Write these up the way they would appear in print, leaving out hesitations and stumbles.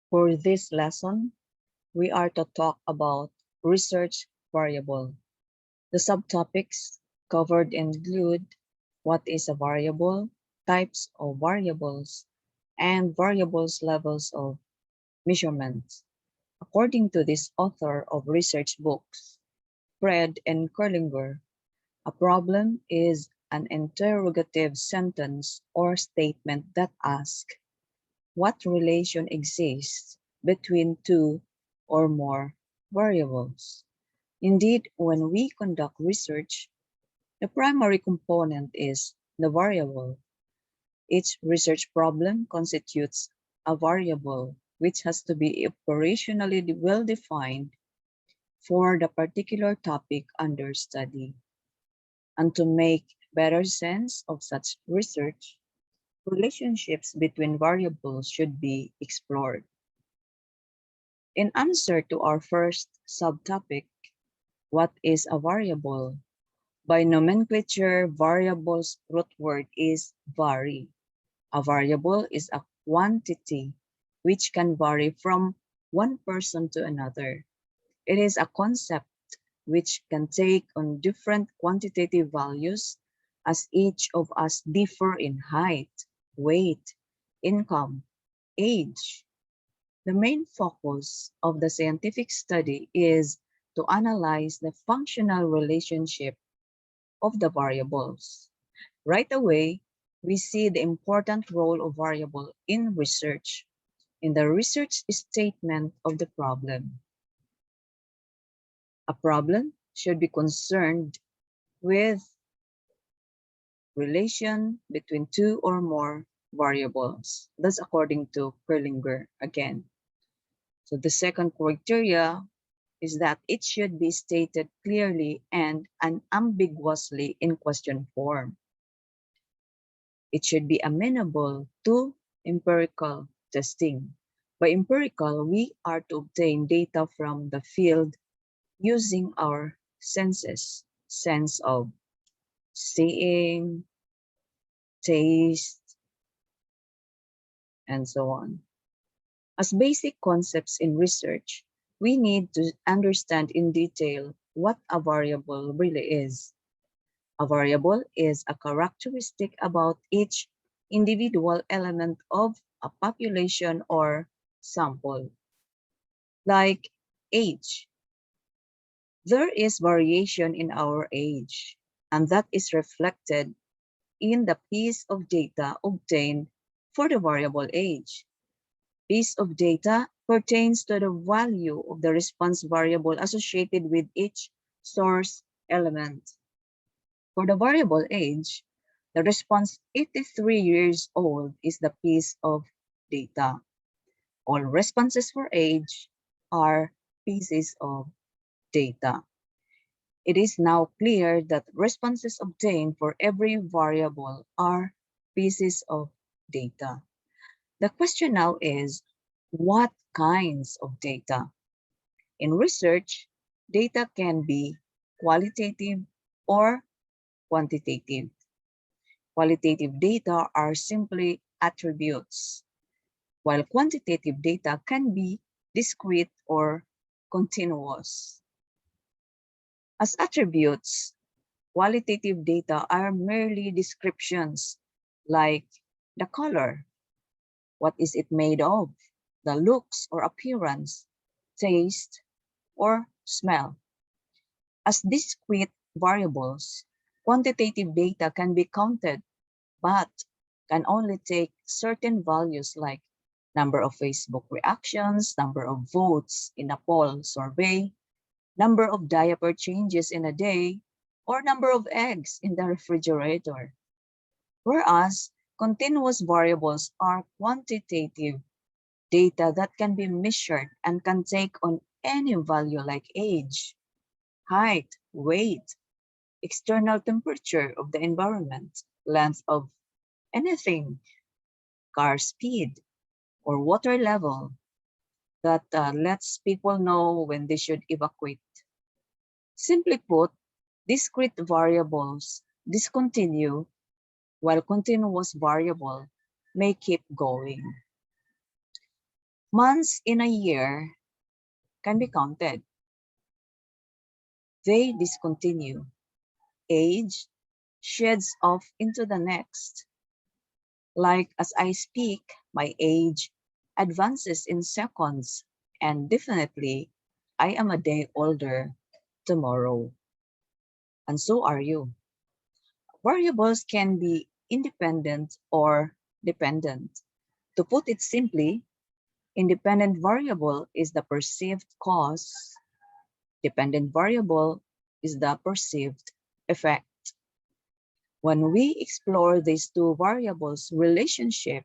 For this lesson, we are to talk about research variable. The subtopics covered include what is a variable, types of variables, and variables levels of measurement. According to this author of research books, Fred and Kurlinger, a problem is an interrogative sentence or statement that asks what relation exists between two or more variables. Indeed, when we conduct research, the primary component is the variable. Each research problem constitutes a variable which has to be operationally well defined for the particular topic under study. And to make better sense of such research, relationships between variables should be explored. In answer to our first subtopic, what is a variable? By nomenclature, variable's root word is vary. A variable is a quantity which can vary from one person to another. It is a concept which can take on different quantitative values as each of us differ in height, weight, income, age. The main focus of the scientific study is to analyze the functional relationship of the variables. Right away, we see the important role of variable in research, in the research statement of the problem. A problem should be concerned with relation between two or more variables. That's according to Perlinger again. So the second criteria is that it should be stated clearly and unambiguously in question form. It should be amenable to empirical testing. By empirical, we are to obtain data from the field using our senses, sense of seeing, taste, and so on. As basic concepts in research, we need to understand in detail what a variable really is. A variable is a characteristic about each individual element of a population or sample. Like age. There is variation in our age, and that is reflected in the piece of data obtained for the variable age. Piece of data pertains to the value of the response variable associated with each source element. For the variable age, the response 83 years old is the piece of data. All responses for age are pieces of data. It is now clear that responses obtained for every variable are pieces of data. The question now is, what kinds of data? In research, data can be qualitative or quantitative. Qualitative data are simply attributes, while quantitative data can be discrete or continuous. As attributes, qualitative data are merely descriptions like the color, what is it made of, the looks or appearance, taste, or smell. As discrete variables, quantitative data can be counted, but can only take certain values like number of Facebook reactions, number of votes in a poll survey, number of diaper changes in a day, or number of eggs in the refrigerator. Whereas continuous variables are quantitative data that can be measured and can take on any value like age, height, weight, external temperature of the environment, length of anything, car speed, or water level that lets people know when they should evacuate. Simply put, discrete variables discontinue while continuous variable may keep going. Months in a year can be counted. They discontinue. Age sheds off into the next. Like as I speak, my age advances in seconds, and definitely I am a day older tomorrow. And so are you. Variables can be independent or dependent. To put it simply, independent variable is the perceived cause, dependent variable is the perceived effect. When we explore these two variables' relationship,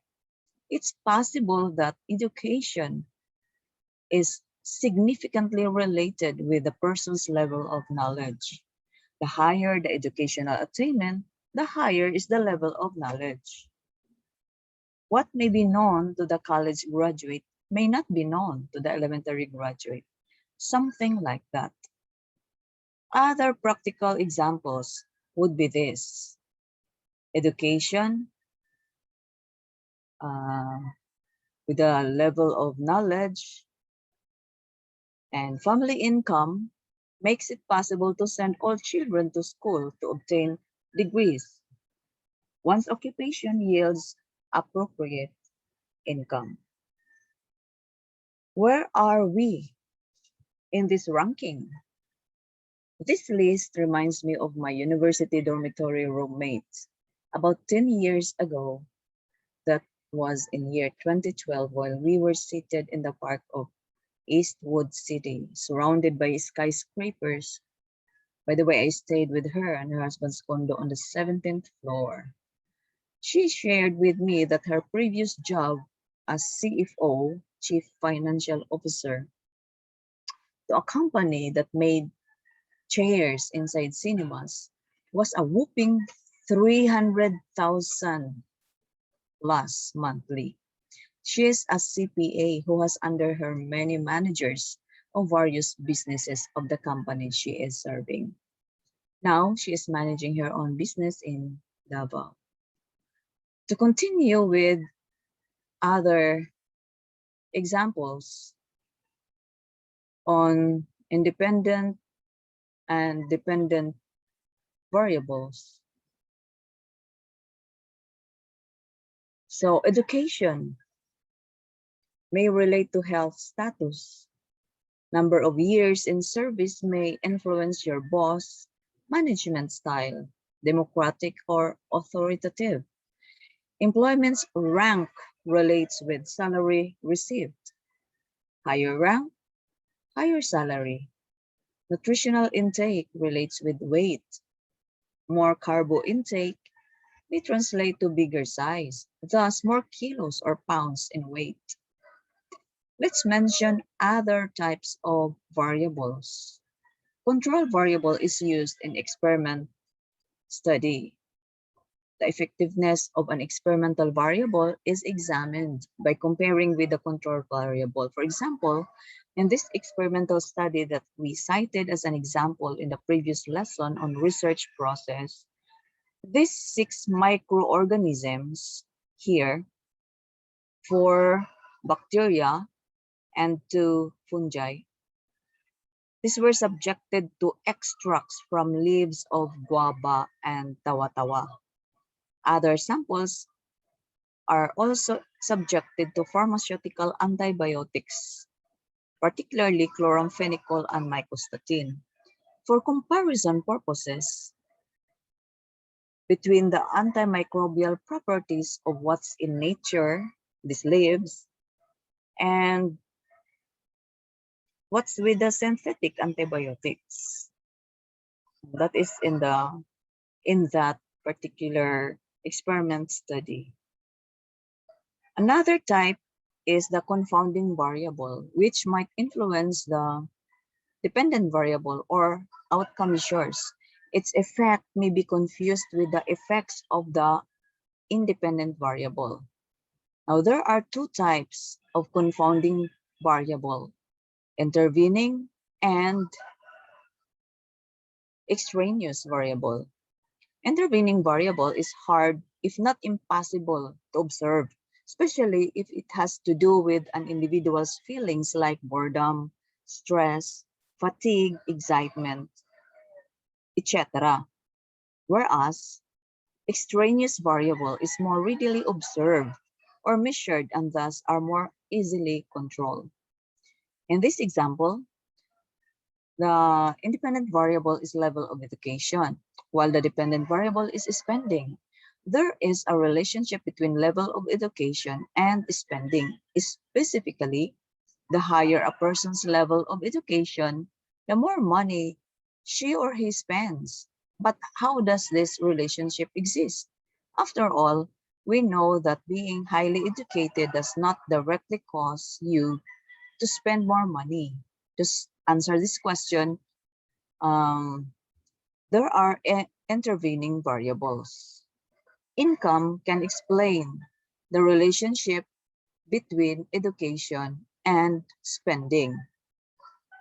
it's possible that education is significantly related with the person's level of knowledge. The higher the educational attainment, the higher is the level of knowledge. What may be known to the college graduate may not be known to the elementary graduate. Something like that. Other practical examples would be this. Education uh, with a level of knowledge and family income makes it possible to send all children to school to obtain degrees. One's occupation yields appropriate income. Where are we in this ranking? This list reminds me of my university dormitory roommates. About 10 years ago, that was in year 2012, while we were seated in the park of Eastwood City, surrounded by skyscrapers. By the way, I stayed with her and her husband's condo on the 17th floor. She shared with me that her previous job as CFO, Chief Financial Officer, to a company that made chairs inside cinemas was a whopping 300,000 plus monthly. She is a CPA who has under her many managers of various businesses of the company she is serving. Now she is managing her own business in Davao. To continue with other examples on independent and dependent variables. So education may relate to health status. Number of years in service may influence your boss, management style, democratic or authoritative. Employment's rank relates with salary received. Higher rank, higher salary. Nutritional intake relates with weight. More carbo intake may translate to bigger size, thus more kilos or pounds in weight. Let's mention other types of variables. Control variable is used in experiment study. The effectiveness of an experimental variable is examined by comparing with the control variable. For example, in this experimental study that we cited as an example in the previous lesson on research process, these 6 microorganisms here, 4 bacteria and 2 fungi, these were subjected to extracts from leaves of guava and tawa-tawa. Other samples are also subjected to pharmaceutical antibiotics, particularly chloramphenicol and mycostatin, for comparison purposes between the antimicrobial properties of what's in nature, these leaves, and what's with the synthetic antibiotics. That is in that particular experiment study. Another type is the confounding variable, which might influence the dependent variable or outcome measures. Its effect may be confused with the effects of the independent variable. Now, there are 2 types of confounding variable: intervening and extraneous variable. Intervening variable is hard, if not impossible, to observe especially if it has to do with an individual's feelings like boredom, stress, fatigue, excitement, etc. Whereas extraneous variable is more readily observed or measured and thus are more easily controlled. In this example, the independent variable is level of education, while the dependent variable is spending. There is a relationship between level of education and spending. Specifically, the higher a person's level of education, the more money she or he spends. But how does this relationship exist? After all, we know that being highly educated does not directly cause you to spend more money. To answer this question, there are intervening variables. Income can explain the relationship between education and spending.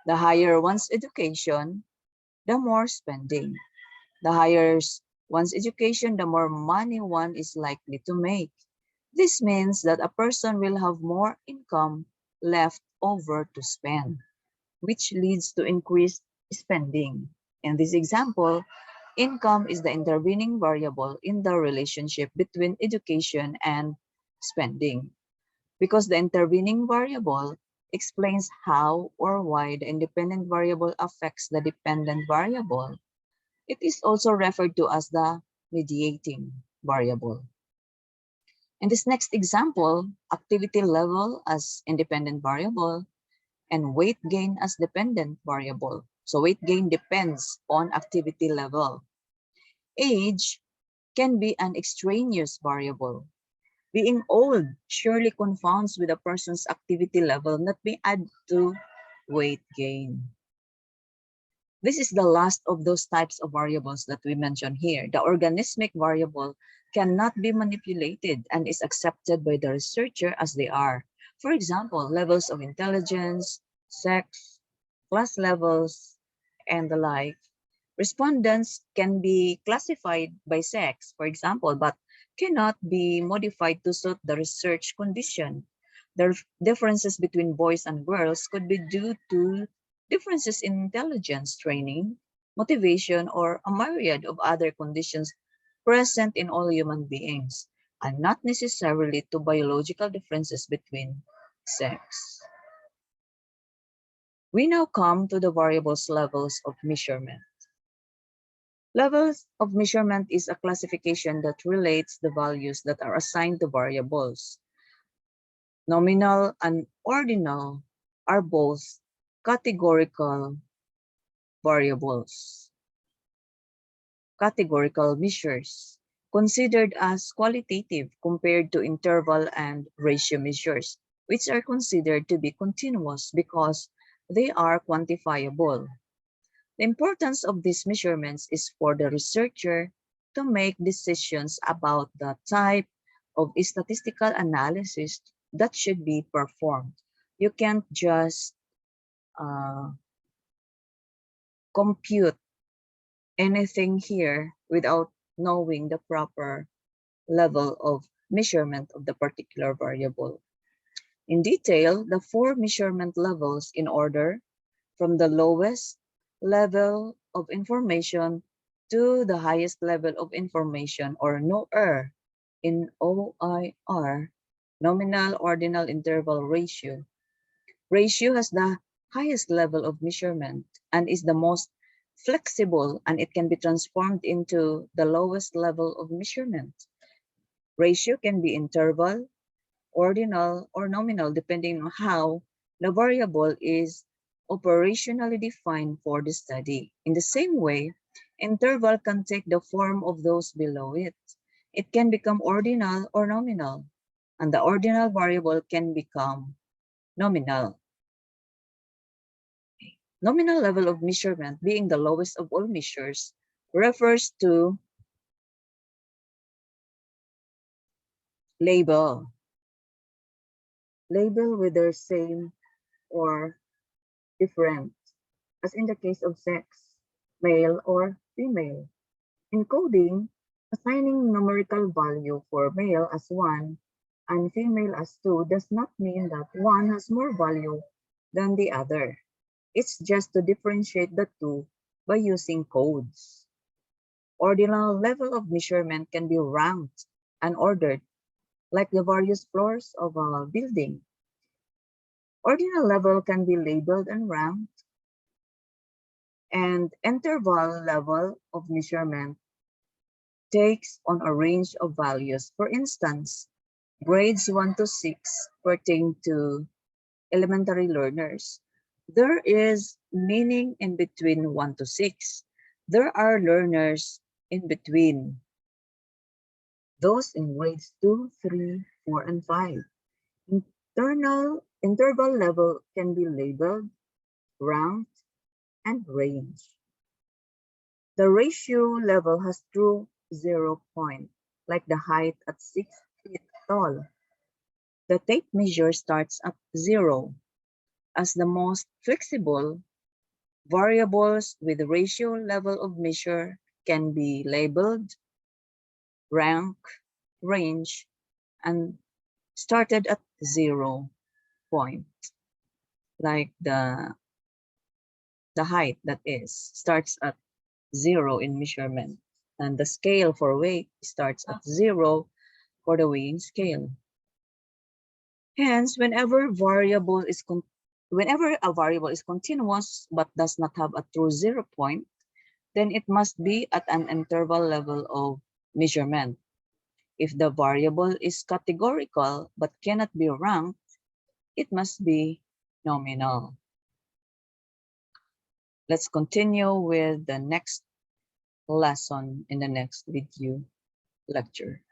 The higher one's education, the more spending. The higher one's education, the more money one is likely to make. This means that a person will have more income left over to spend, which leads to increased spending. In this example, income is the intervening variable in the relationship between education and spending. Because the intervening variable explains how or why the independent variable affects the dependent variable, it is also referred to as the mediating variable. In this next example, activity level as independent variable and weight gain as dependent variable. So weight gain depends on activity level. Age can be an extraneous variable. Being old surely confounds with a person's activity level that may add to weight gain. This is the last of those types of variables that we mentioned here. The organismic variable cannot be manipulated and is accepted by the researcher as they are. For example, levels of intelligence, sex, class levels, and the like. Respondents can be classified by sex, for example, but cannot be modified to suit the research condition. The differences between boys and girls could be due to differences in intelligence, training, motivation, or a myriad of other conditions present in all human beings, and not necessarily to biological differences between sex. We now come to the variables levels of measurement. Levels of measurement is a classification that relates the values that are assigned to variables. Nominal and ordinal are both categorical variables, categorical measures, considered as qualitative compared to interval and ratio measures, which are considered to be continuous because they are quantifiable. The importance of these measurements is for the researcher to make decisions about the type of statistical analysis that should be performed. You can't just compute anything here without knowing the proper level of measurement of the particular variable. In detail, the four measurement levels in order from the lowest level of information to the highest level of information, or NOIR, in OIR, nominal ordinal interval ratio. Ratio has the highest level of measurement and is the most flexible, and it can be transformed into the lowest level of measurement. Ratio can be interval, ordinal, or nominal depending on how the variable is operationally defined for the study. In the same way, interval can take the form of those below it. It can become ordinal or nominal, and the ordinal variable can become nominal. Nominal level of measurement, being the lowest of all measures, refers to label. Label whether same or different, as in the case of sex, male or female. In coding, assigning numerical value for male as 1 and female as 2 does not mean that one has more value than the other. It's just to differentiate the two by using codes. Ordinal level of measurement can be ranked and ordered like the various floors of a building. Ordinal level can be labeled and ranked, and interval level of measurement takes on a range of values. For instance, grades 1 to 6 pertain to elementary learners. There is meaning in between 1 to 6. There are learners in between, those in grades 2, 3, 4, and 5. Interval level can be labeled, ranked, and ranged. The ratio level has true 0 point, like the height at 6 feet tall. The tape measure starts at 0. As the most flexible, variables with ratio level of measure can be labeled, rank, range, and started at 0 point, like the height that is starts at 0 in measurement, and the scale for weight starts at 0 for the weighing scale. Hence, whenever a variable is continuous but does not have a true 0 point, then it must be at an interval level of measurement. If the variable is categorical but cannot be ranked, it must be nominal. Let's continue with the next lesson in the next video lecture.